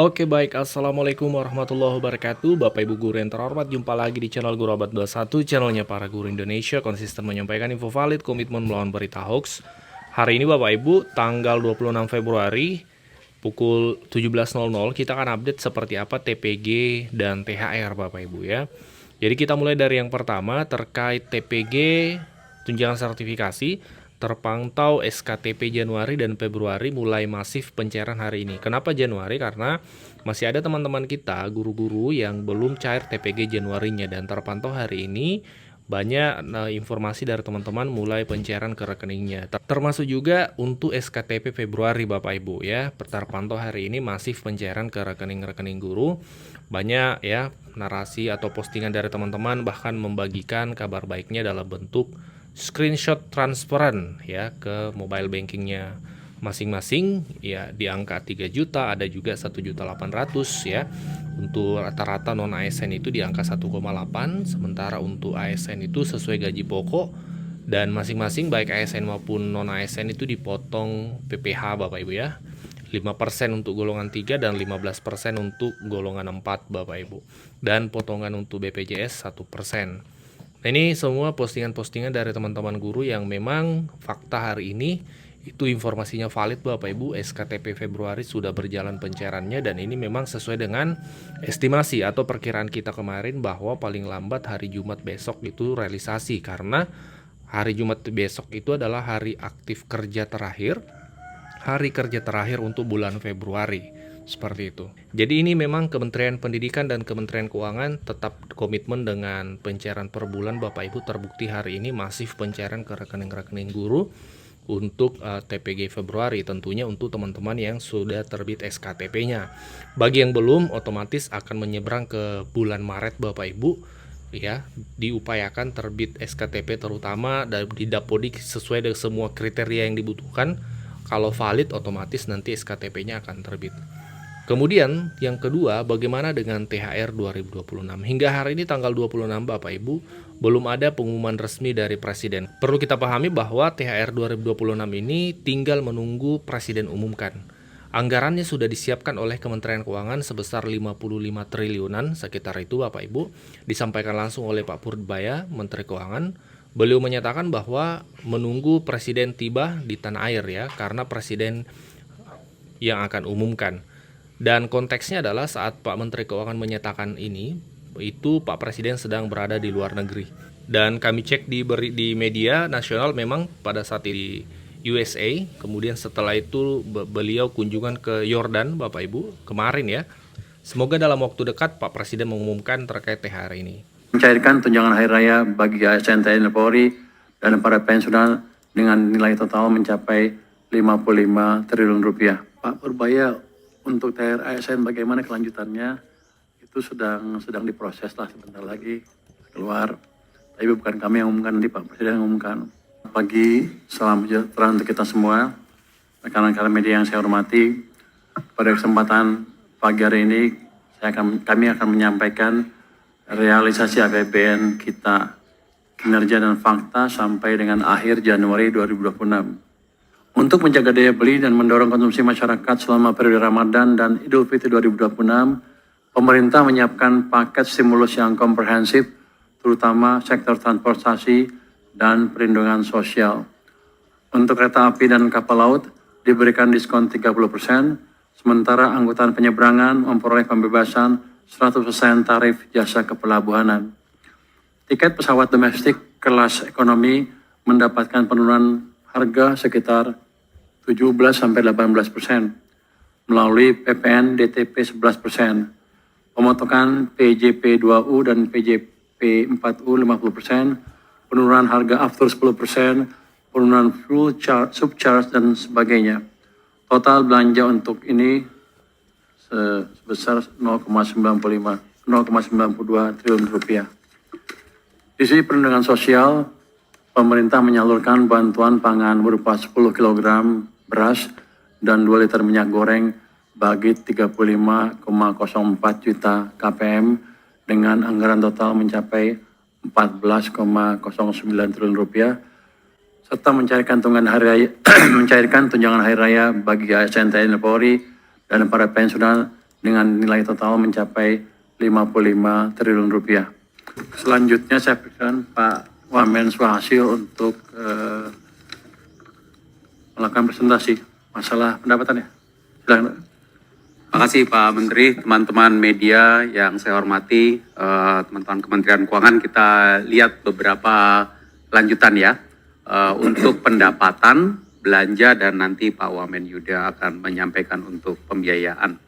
Oke baik, Assalamualaikum warahmatullahi wabarakatuh. Bapak Ibu guru yang terhormat, jumpa lagi di channel Guru Abad 21, channelnya para guru Indonesia, konsisten menyampaikan info valid, komitmen melawan berita hoax. Hari ini Bapak Ibu, tanggal 26 Februari, pukul 17.00, kita akan update seperti apa TPG dan THR Bapak Ibu ya. Jadi kita mulai dari yang pertama, terkait TPG, tunjangan sertifikasi. Terpantau SKTP Januari dan Februari mulai masif pencairan hari ini. Kenapa Januari? Karena masih ada teman-teman kita, guru-guru yang belum cair TPG Januarinya, dan terpantau hari ini banyak informasi dari teman-teman mulai pencairan ke rekeningnya. Termasuk juga untuk SKTP Februari Bapak Ibu ya. Terpantau hari ini masif pencairan ke rekening-rekening guru. Banyak ya narasi atau postingan dari teman-teman bahkan membagikan kabar baiknya dalam bentuk screenshot transferan ya ke mobile bankingnya masing-masing ya, di angka 3 juta, ada juga 1.800.000 ya. Untuk rata-rata non ASN itu di angka 1,8, sementara untuk ASN itu sesuai gaji pokok, dan masing-masing baik ASN maupun non ASN itu dipotong PPh Bapak Ibu ya. 5% untuk golongan 3 dan 15% untuk golongan 4 Bapak Ibu. Dan potongan untuk BPJS 1%. Nah, ini semua postingan-postingan dari teman-teman guru yang memang fakta hari ini itu informasinya valid Bapak Ibu. SKTP Februari sudah berjalan pencairannya, dan ini memang sesuai dengan estimasi atau perkiraan kita kemarin bahwa paling lambat hari Jumat besok itu realisasi, karena hari Jumat besok itu adalah hari aktif kerja terakhir, hari kerja terakhir untuk bulan Februari. Seperti itu. Jadi ini memang Kementerian Pendidikan dan Kementerian Keuangan tetap komitmen dengan pencairan per bulan Bapak Ibu. Terbukti hari ini masif pencairan ke rekening-rekening guru untuk TPG Februari, tentunya untuk teman-teman yang sudah terbit SKTP-nya. Bagi yang belum, otomatis akan menyeberang ke bulan Maret Bapak Ibu ya. Diupayakan terbit SKTP terutama di Dapodik sesuai dengan semua kriteria yang dibutuhkan. Kalau valid, otomatis nanti SKTP-nya akan terbit. Kemudian yang kedua, bagaimana dengan THR 2026? Hingga hari ini tanggal 26 Bapak Ibu, belum ada pengumuman resmi dari Presiden. Perlu kita pahami bahwa THR 2026 ini tinggal menunggu Presiden umumkan. Anggarannya sudah disiapkan oleh Kementerian Keuangan sebesar 55 triliunan, sekitar itu Bapak Ibu. Disampaikan langsung oleh Pak Purwabaya, Menteri Keuangan. Beliau menyatakan bahwa menunggu Presiden tiba di tanah air ya, karena Presiden yang akan umumkan. Dan konteksnya adalah saat Pak Menteri Keuangan menyatakan ini, itu Pak Presiden sedang berada di luar negeri. Dan kami cek di media nasional, memang pada saat di USA, kemudian setelah itu beliau kunjungan ke Yordan Bapak Ibu kemarin ya. Semoga dalam waktu dekat Pak Presiden mengumumkan terkait THR ini. Mencairkan tunjangan hari raya bagi ASN TNI Polri dan para pensiunan dengan nilai total mencapai 55 triliun rupiah. Pak Purwabaya, untuk THR ASN bagaimana kelanjutannya? Itu sedang diproses lah, sebentar lagi keluar. Tapi bukan kami yang umumkan, nanti Pak Presiden yang umumkan. Pagi, salam sejahtera untuk kita semua. Rekan-rekan media yang saya hormati, pada kesempatan pagi hari ini kami akan menyampaikan realisasi APBN kita, kinerja dan fakta sampai dengan akhir Januari 2026. Untuk menjaga daya beli dan mendorong konsumsi masyarakat selama periode Ramadan dan Idul Fitri 2026, pemerintah menyiapkan paket stimulus yang komprehensif, terutama sektor transportasi dan perlindungan sosial. Untuk kereta api dan kapal laut diberikan diskon 30%, sementara angkutan penyeberangan memperoleh pembebasan 100% tarif jasa kepelabuhanan. Tiket pesawat domestik kelas ekonomi mendapatkan penurunan harga sekitar 17-18% melalui PPN DTP 11%, pemotongan PJP 2U dan PJP 4U 50%, penurunan harga aftur 10%, penurunan fuel charge, subcharge dan sebagainya. Total belanja untuk ini sebesar 0,92 triliun rupiah. Di sisi perlindungan sosial, pemerintah menyalurkan bantuan pangan berupa 10 kg beras dan 2 liter minyak goreng bagi 35,04 juta KPM dengan anggaran total mencapai 14,09 triliun rupiah, serta mencairkan tunjangan hari raya bagi ASN TNI Polri dan para pensiunan dengan nilai total mencapai 55 triliun rupiah. Selanjutnya saya berikan Pak Wamen Swahasil untuk melakukan presentasi masalah pendapatannya. Silakan. Terima kasih Pak Menteri, teman-teman media yang saya hormati, teman-teman Kementerian Keuangan, kita lihat beberapa lanjutan ya untuk pendapatan, belanja, dan nanti Pak Wamen Yuda akan menyampaikan untuk pembiayaan.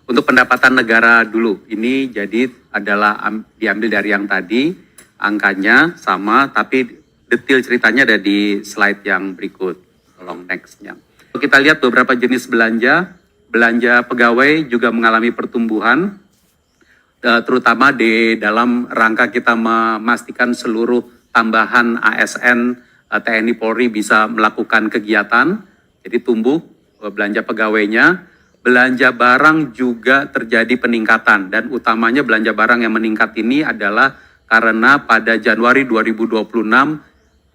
Untuk pendapatan negara dulu, ini jadi adalah diambil dari yang tadi, angkanya sama, tapi detail ceritanya ada di slide yang berikut. Tolong next-nya. Kita lihat beberapa jenis belanja. Belanja pegawai juga mengalami pertumbuhan, terutama di dalam rangka kita memastikan seluruh tambahan ASN TNI Polri bisa melakukan kegiatan, jadi tumbuh belanja pegawainya. Belanja barang juga terjadi peningkatan, dan utamanya belanja barang yang meningkat ini adalah karena pada Januari 2026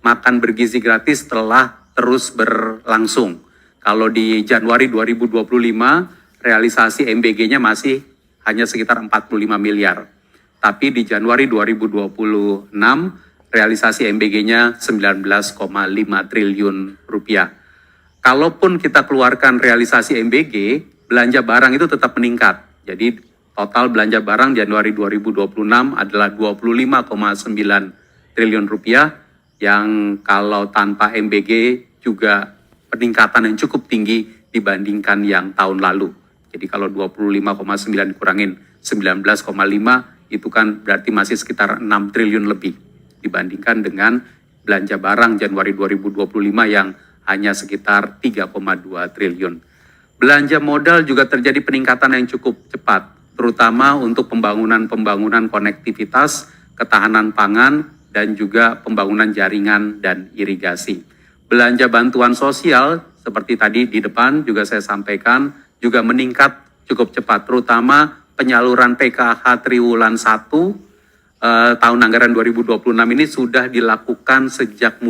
makan bergizi gratis telah terus berlangsung. Kalau di Januari 2025 realisasi MBG-nya masih hanya sekitar 45 miliar. Tapi di Januari 2026 realisasi MBG-nya 19,5 triliun rupiah. Kalaupun kita keluarkan realisasi MBG, belanja barang itu tetap meningkat. Jadi total belanja barang Januari 2026 adalah 25,9 triliun rupiah, yang kalau tanpa MBG juga peningkatan yang cukup tinggi dibandingkan yang tahun lalu. Jadi kalau 25,9 dikurangin 19,5 itu kan berarti masih sekitar 6 triliun lebih dibandingkan dengan belanja barang Januari 2025 yang hanya sekitar 3,2 triliun. Belanja modal juga terjadi peningkatan yang cukup cepat, terutama untuk pembangunan konektivitas, ketahanan pangan, dan juga pembangunan jaringan dan irigasi. Belanja bantuan sosial, seperti tadi di depan juga saya sampaikan, juga meningkat cukup cepat, terutama penyaluran PKH triwulan 1 tahun anggaran 2026 ini sudah dilakukan sejak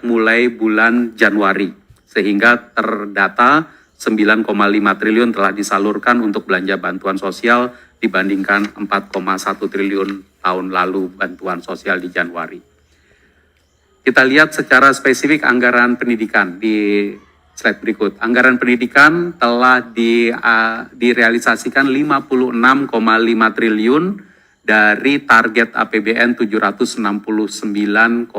mulai bulan Januari, sehingga terdata 9,5 triliun telah disalurkan untuk belanja bantuan sosial dibandingkan 4,1 triliun tahun lalu bantuan sosial di Januari. Kita lihat secara spesifik anggaran pendidikan di slide berikut. Anggaran pendidikan telah direalisasikan 56,5 triliun dari target APBN 769,1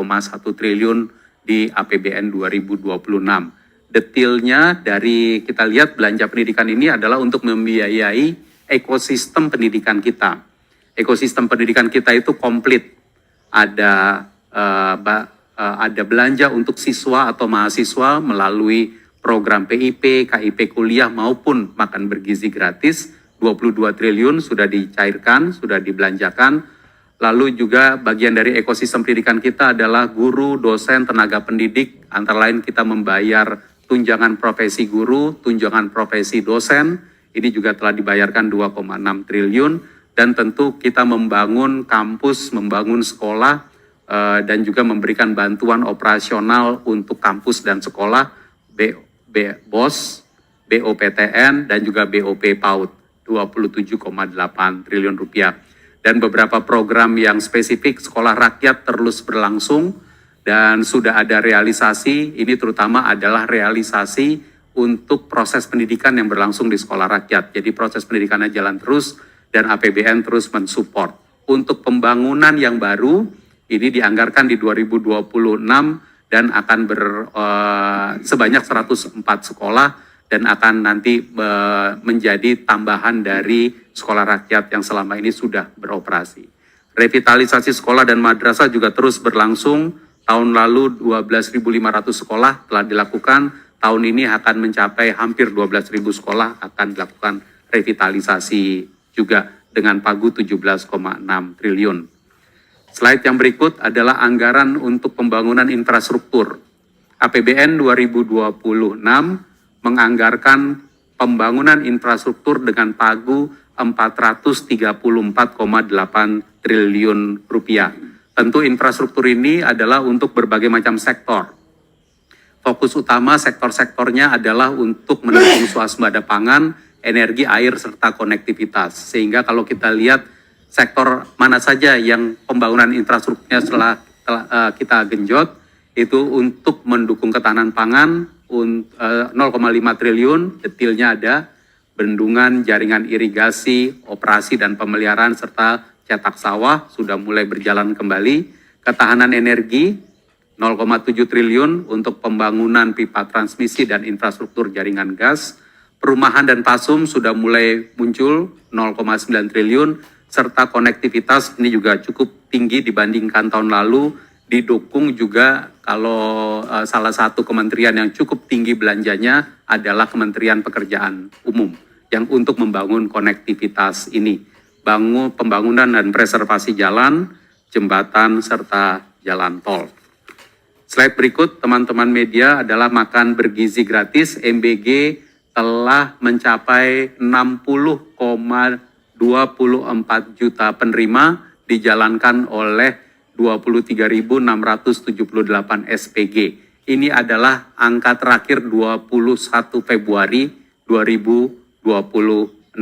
triliun di APBN 2026. Detailnya dari kita lihat belanja pendidikan ini adalah untuk membiayai ekosistem pendidikan kita. Ekosistem pendidikan kita itu komplit. Ada belanja untuk siswa atau mahasiswa melalui program PIP, KIP kuliah maupun makan bergizi gratis. 22 triliun sudah dicairkan, sudah dibelanjakan. Lalu juga bagian dari ekosistem pendidikan kita adalah guru, dosen, tenaga pendidik. Antara lain kita membayar tunjangan profesi guru, tunjangan profesi dosen, ini juga telah dibayarkan 2,6 triliun, dan tentu kita membangun kampus, membangun sekolah, dan juga memberikan bantuan operasional untuk kampus dan sekolah, BOS, BOPTN, dan juga BOP PAUD, 27,8 triliun rupiah. Dan beberapa program yang spesifik sekolah rakyat terus berlangsung, dan sudah ada realisasi, ini terutama adalah realisasi untuk proses pendidikan yang berlangsung di sekolah rakyat. Jadi proses pendidikannya jalan terus dan APBN terus mensupport. Untuk pembangunan yang baru, ini dianggarkan di 2026 dan akan sebanyak 104 sekolah dan akan nanti menjadi tambahan dari sekolah rakyat yang selama ini sudah beroperasi. Revitalisasi sekolah dan madrasah juga terus berlangsung. Tahun lalu 12.500 sekolah telah dilakukan, tahun ini akan mencapai hampir 12.000 sekolah akan dilakukan revitalisasi juga dengan pagu 17,6 triliun. Slide yang berikut adalah anggaran untuk pembangunan infrastruktur. APBN 2026 menganggarkan pembangunan infrastruktur dengan pagu 434,8 triliun rupiah. Tentu infrastruktur ini adalah untuk berbagai macam sektor. Fokus utama sektor-sektornya adalah untuk mendukung swasembada pangan, energi, air, serta konektivitas. Sehingga kalau kita lihat sektor mana saja yang pembangunan infrastrukturnya setelah kita genjot, itu untuk mendukung ketahanan pangan 0,5 triliun, detailnya ada, bendungan, jaringan irigasi, operasi dan pemeliharaan, serta cetak sawah sudah mulai berjalan kembali. Ketahanan energi 0,7 triliun untuk pembangunan pipa transmisi dan infrastruktur jaringan gas. Perumahan dan pasum sudah mulai muncul 0,9 triliun, serta konektivitas ini juga cukup tinggi dibandingkan tahun lalu. Didukung juga kalau salah satu kementerian yang cukup tinggi belanjanya adalah Kementerian Pekerjaan Umum yang untuk membangun konektivitas ini, pembangunan dan preservasi jalan, jembatan, serta jalan tol. Slide berikut, teman-teman media, adalah makan bergizi gratis. MBG telah mencapai 60,24 juta penerima, dijalankan oleh 23.678 SPG. Ini adalah angka terakhir 21 Februari 2026.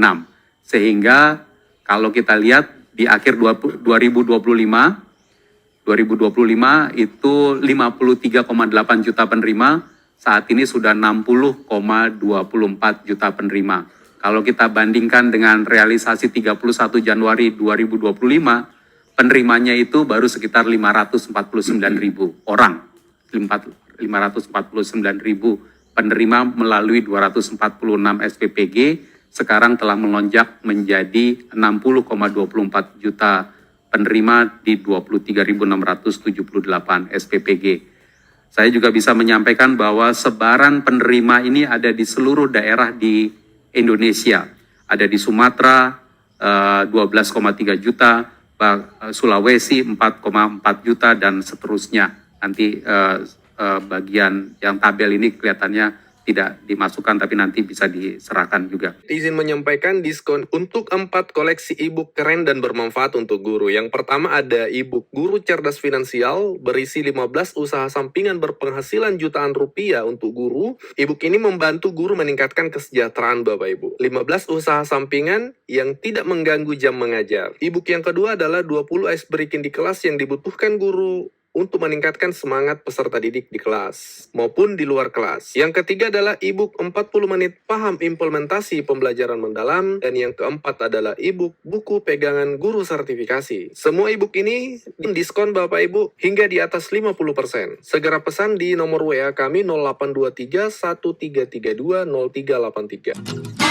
Sehingga kalau kita lihat di akhir 2025 itu 53,8 juta penerima, saat ini sudah 60,24 juta penerima. Kalau kita bandingkan dengan realisasi 31 Januari 2025, penerimanya itu baru sekitar 549.000 orang. 549.000 penerima melalui 246 SPPG, sekarang telah melonjak menjadi 60,24 juta penerima di 23.678 SPPG. Saya juga bisa menyampaikan bahwa sebaran penerima ini ada di seluruh daerah di Indonesia. Ada di Sumatera 12,3 juta, Sulawesi 4,4 juta, dan seterusnya. Nanti bagian yang tabel ini kelihatannya tidak dimasukkan, tapi nanti bisa diserahkan juga. Izin menyampaikan diskon untuk 4 koleksi e-book keren dan bermanfaat untuk guru. Yang pertama ada e-book Guru Cerdas Finansial berisi 15 usaha sampingan berpenghasilan jutaan rupiah untuk guru. E-book ini membantu guru meningkatkan kesejahteraan Bapak Ibu. 15 usaha sampingan yang tidak mengganggu jam mengajar. E-book yang kedua adalah 20 ice breaking di kelas yang dibutuhkan guru untuk meningkatkan semangat peserta didik di kelas maupun di luar kelas. Yang ketiga adalah e-book 40 menit paham implementasi pembelajaran mendalam, dan yang keempat adalah e-book buku pegangan guru sertifikasi. Semua e-book ini diskon Bapak Ibu hingga di atas 50%. Segera pesan di nomor WA kami 0823 1332 0383.